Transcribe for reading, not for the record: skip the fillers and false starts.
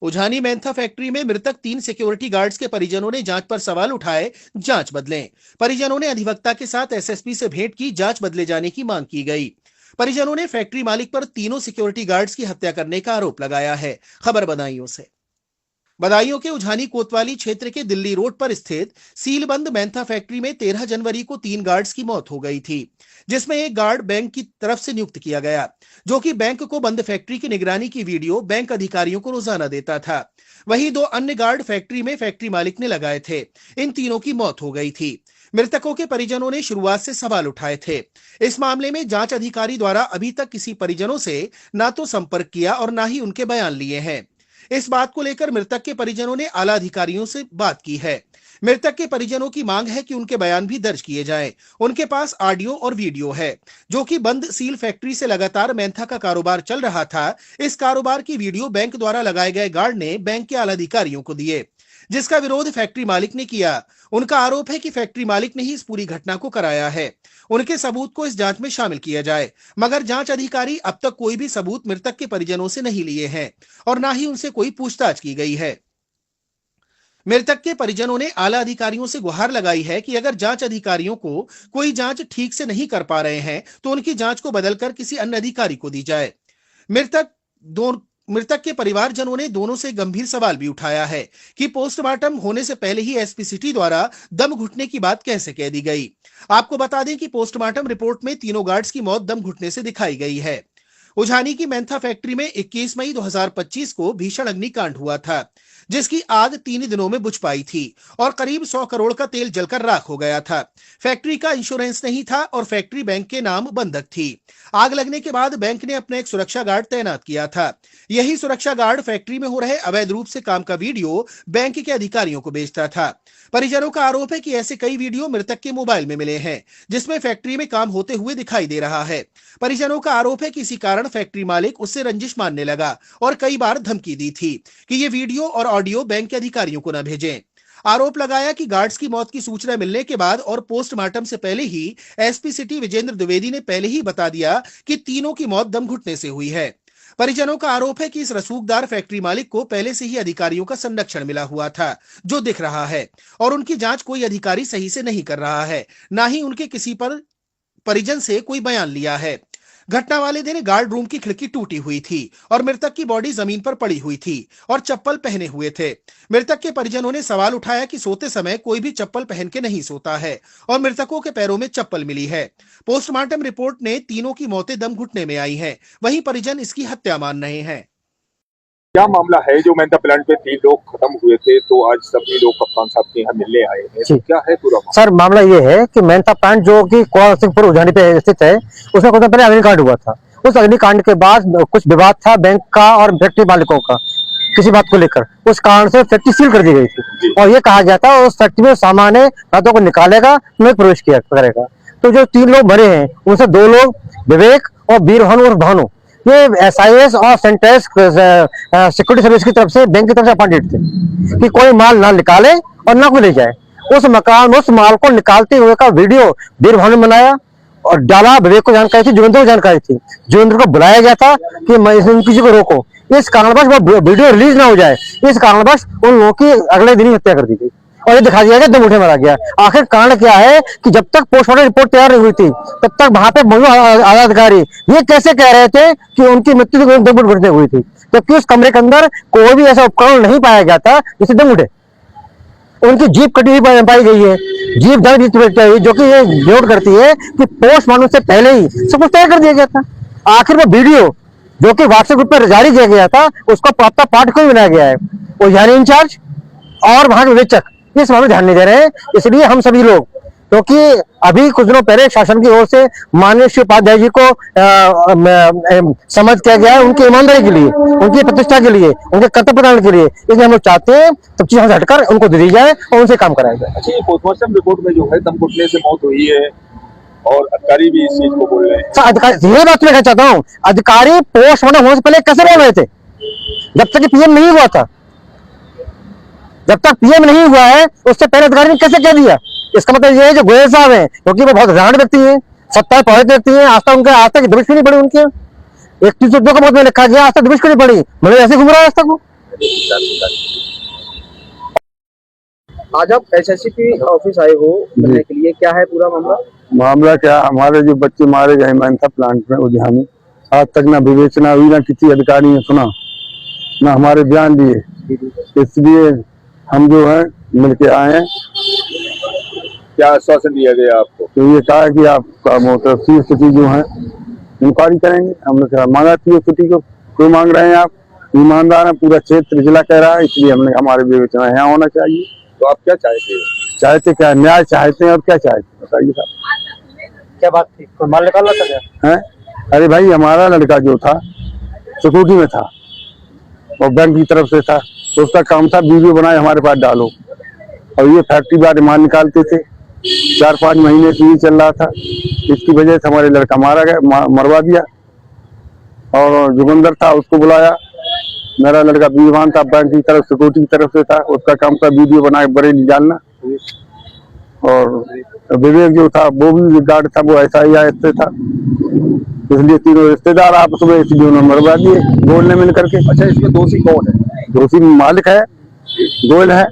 उझानी Mentha factory में मृतक 3 security guards के परिजनों ने जांच पर सवाल उठाए, जांच बदलें। परिजनों ने अधिवक्ता के साथ एसएसपी से भेंट की, जांच बदले जाने की मांग की गई। परिजनों ने फैक्ट्री मालिक पर तीनों सिक्योरिटी गार्ड्स की हत्या करने का आरोप लगाया है। खबर बदायूं से। बदायूं के उझानी कोतवाली क्षेत्र के दिल्ली रोड पर स्थित सीलबंद मेंथा फैक्ट्री में 13 जनवरी को 3 गार्ड्स की मौत हो गई थी, जिसमें एक गार्ड बैंक की तरफ से नियुक्त किया गया, जो कि बैंक को बंद फैक्ट्री की निगरानी की वीडियो बैंक अधिकारियों को रोजाना देता था। वहीं 2 अन्य गार्ड फैक्ट्री में फैक्ट्री मालिक ने लगाए थे। इन तीनों की मौत हो गई थी। मृतकों के परिजनों ने शुरुआत से सवाल उठाए थे। इस मामले में जांच अधिकारी द्वारा अभी तक किसी परिजनों से ना तो संपर्क किया और ना ही उनके बयान लिए हैं। इस बात को लेकर मृतक के परिजनों ने आला अधिकारियों से बात की है। मृतक के परिजनों की मांग है कि उनके बयान भी दर्ज किए जाएं। उनके पास ऑडियो और वीडियो है, जो कि बंद सील फैक्ट्री से लगातार मेंथा का कारोबार चल रहा था। इस कारोबार की वीडियो बैंक द्वारा लगाए गए गार्ड ने बैंक के आला अधिकारियों को दिए, जिसका विरोध फैक्ट्री मालिक ने किया। उनका आरोप है कि फैक्ट्री मालिक ने ही इस पूरी घटना को कराया है। उनके सबूत को इस जांच में शामिल किया जाए, मगर जांच अधिकारी अब तक कोई भी सबूत मृतक के परिजनों से नहीं लिए हैं और ना ही उनसे कोई पूछताछ की गई है। मृतक के परिजनों ने आला अधिकारियों से गुहार लगाई है कि अगर जांच अधिकारियों को कोई जांच ठीक से नहीं कर पा रहे हैं तो उनकी जांच को बदलकर किसी अन्य अधिकारी को दी जाए। मृतक दो मृतक के परिवारजनों ने दोनों से गंभीर सवाल भी उठाया है कि पोस्टमार्टम होने से पहले ही एसपी सिटी द्वारा दम घुटने की बात कैसे कह दी गई। आपको बता दें कि पोस्टमार्टम रिपोर्ट में तीनों गार्ड्स की मौत दम घुटने से दिखाई गई है। उझानी की मेंथा फैक्ट्री में 21 मई 2025 को भीषण अग्निकांड हुआ था, जिसकी आग 3 दिनों में बुझ पाई थी और करीब 100 करोड़ का तेल जलकर राख हो गया था। फैक्ट्री का इंश्योरेंस नहीं था और फैक्ट्री बैंक के नाम बंधक थी। आग लगने के बाद बैंक ने अपना एक सुरक्षा गार्ड तैनात किया था। यही सुरक्षा गार्ड फैक्ट्री में हो रहे अवैध रूप से काम का वीडियो बैंक के अधिकारियों को भेजता था। परिजनों का आरोप है कि ऐसे कई वीडियो मृतक के मोबाइल में मिले हैं, जिसमें फैक्ट्री में काम होते हुए दिखाई दे रहा है। परिजनों का आरोप है कि इसी कारण फैक्ट्री मालिक उससे रंजिश मानने लगा और कई बार धमकी दी थी कि ये वीडियो और ऑडियो बैंक के अधिकारियों को न भेजें। आरोप लगाया कि गार्ड्स की मौत की सूचना मिलने के बाद और पोस्टमार्टम से पहले ही एसपी सिटी विजेंद्र द्विवेदी ने पहले ही बता दिया कि तीनों की मौत दम घुटने से हुई है। परिजनों का आरोप है कि इस रसूखदार फैक्ट्री मालिक को पहले से ही अधिकारियों का संरक्षण मिला हुआ था, जो दिख रहा है, और उनकी जांच कोई अधिकारी सही से नहीं कर रहा है, ना ही उनके किसी पर परिजन से कोई बयान लिया है। घटना वाले दिन गार्ड रूम की खिड़की टूटी हुई थी और मृतक की बॉडी जमीन पर पड़ी हुई थी और चप्पल पहने हुए थे। मृतक के परिजनों ने सवाल उठाया कि सोते समय कोई भी चप्पल पहन के नहीं सोता है और मृतकों के पैरों में चप्पल मिली है। पोस्टमार्टम रिपोर्ट ने तीनों की मौतें दम घुटने में आई हैं। वहीं परिजन इसकी हत्या मान रहे हैं। क्या मामला है? जो मेंथा प्लांट पे 3 लोग खत्म हुए थे, तो आज सभी लोग कप्तान साहब के यहाँ मिलने आए हैं, तो क्या है पूरा मामला? सर, मामला ये है कि मेंथा प्लांट जो कि सिंहपुर उझानी पे स्थित है, उसमें कुछ दिन पहले अग्निकांड हुआ था। उस अग्निकांड के बाद कुछ विवाद था बैंक का और फैक्ट्री मालिकों का किसी बात को लेकर। उस कारण से फैक्ट्री सील कर दी गई थी और ये कहा गया था उस फैक्ट्री में सामान है रातों को निकालेगा, नहीं प्रवेश किया करेगा। तो जो 3 लोग मरे हैं उनसे 2 लोग विवेक और वीरभानु और भानु, ये एसआईएस और सेंटेक्स सिक्योरिटी सर्विस की तरफ से बैंक की तरफ से अपॉइंटेड थे कि कोई माल ना निकाले और ना कोई ले जाए। उस माल को निकालते हुए का वीडियो वीरभानु ने बनाया और डाला। विवेक को जानकारी थी, जोगिंदर को जानकारी थी। जोगिंदर को बुलाया गया था कि इन किसी को रोको, इस कारणवश वो वीडियो रिलीज ना हो जाए, इस कारणवश उन लोगों की अगले दिन ही हत्या कर दी गई और ये दिखा दिया गया दम घुटने मारा गया। आखिर कारण क्या है कि जब तक पोस्टमार्टम रिपोर्ट तैयार नहीं हुई थी तब तक वहां पे आला अधिकारी ये कैसे कह रहे थे कि उनकी मृत्यु दम घुटने हुई थी, जबकि उस कमरे के अंदर कोई भी ऐसा उपकरण नहीं पाया गया था जिससे दम घुटे। उनकी जीप कटी हुई पाई गई है, जीप जो कि ये नोट करती है कि पोस्टमार्टम से पहले ही सब कुछ तय कर दिया गया था। आखिर वो वीडियो जो कि व्हाट्सएप ग्रुप पर जारी किया गया था उसको प्राप्त पाठ को बनाया गया है, उझानी इंचार्ज और वहां के विवेचक इस मामले में ध्यान नहीं दे रहे हैं। इसलिए हम सभी लोग, क्योंकि अभी कुछ दिनों पहले शासन की ओर से माननीय श्री उपाध्याय जी को समझ किया गया है उनकी ईमानदारी के लिए, उनकी प्रतिष्ठा के लिए, उनके कर्तव्य प्रदान के लिए। इसलिए हम लोग चाहते हैं सब चीज हमसे हटकर उनको दे दी जाए और उनसे काम कराया जाए। अच्छा, ये पोस्टमार्टम रिपोर्ट में जो है दम घुटने से मौत हुई है और अधिकारी भी इस चीज को बोल रहे हैं। सर, अधिकारी ये बात मैं कहना चाहता हूँ, अधिकारी पोस्टमार्टम होने से पहले कैसे बोल रहे थे जब तक पीएम नहीं हुआ था? जब तक पीएम नहीं हुआ है उससे पहले अधिकारी ने कैसे कह दिया? इसका मतलब ये है जो गोयल साहब हैं, क्योंकि वो बहुत जान व्यक्ति हैं, सत्ता पहुंच व्यक्ति हैं, आज तक दबिश भी नहीं पड़ी उनके। 31 का बहुत में लिखा गया, आज तक दबिश भी नहीं पड़ी, मतलब ऐसे घूम रहा है आज तक वो। करेगी 4 तारीख को। आज आप एसएसपी ऑफिस आए हो मिलने के लिए, क्या है पूरा मामला? मामला क्या, हमारे जो बच्चे मारे गए मेंथा प्लांट में उद्यानी, आज तक ना विवेचना हुई, ना किसी अधिकारी ने सुना, ना हमारे बयान दिए। इसलिए हम जो है मिलके आए हैं। क्या आश्वासन दिया गया आपको? तो ये कहा कि आपका मोटर स्थिति जो है इंक्वायरी करेंगे। हमने कहा मांगा थी स्थिति को, क्यों मांग रहे हैं आप? ईमानदार है, पूरा क्षेत्र जिला कह रहा है, इसलिए हमने हमारे विवेचना यहाँ होना चाहिए। तो आप क्या चाहते हो? चाहते क्या, न्याय चाहते हैं और क्या चाहते हैं बताइए साहब। क्या बात थी, कोई माल निकालना था क्या? है अरे भाई, हमारा लड़का जो था सिक्योरिटी में था और बैंक की तरफ से था, तो उसका काम था वीडियो बनाए हमारे पास डालो, और ये फैक्ट्री बाहर माल निकालते थे। 4-5 महीने से ये चल रहा था। इसकी वजह से हमारे लड़का मारा गया, मरवा दिया। और जुगंदर था, उसको बुलाया। मेरा लड़का विद्वान था, बैंक की तरफ सिक्योरिटी की तरफ से था, उसका काम था वीडियो बना के बरेली डालना। और विवेक जो था वो भी गार्ड था, वो ऐसा ही ऐसे था। इसलिए तीनों रिश्तेदार आपस में इसलिए उन्होंने मरवा दिए बोलने मिल करके। अच्छा, इसमें दोषी कौन है? दोषी मालिक है, गोयल है।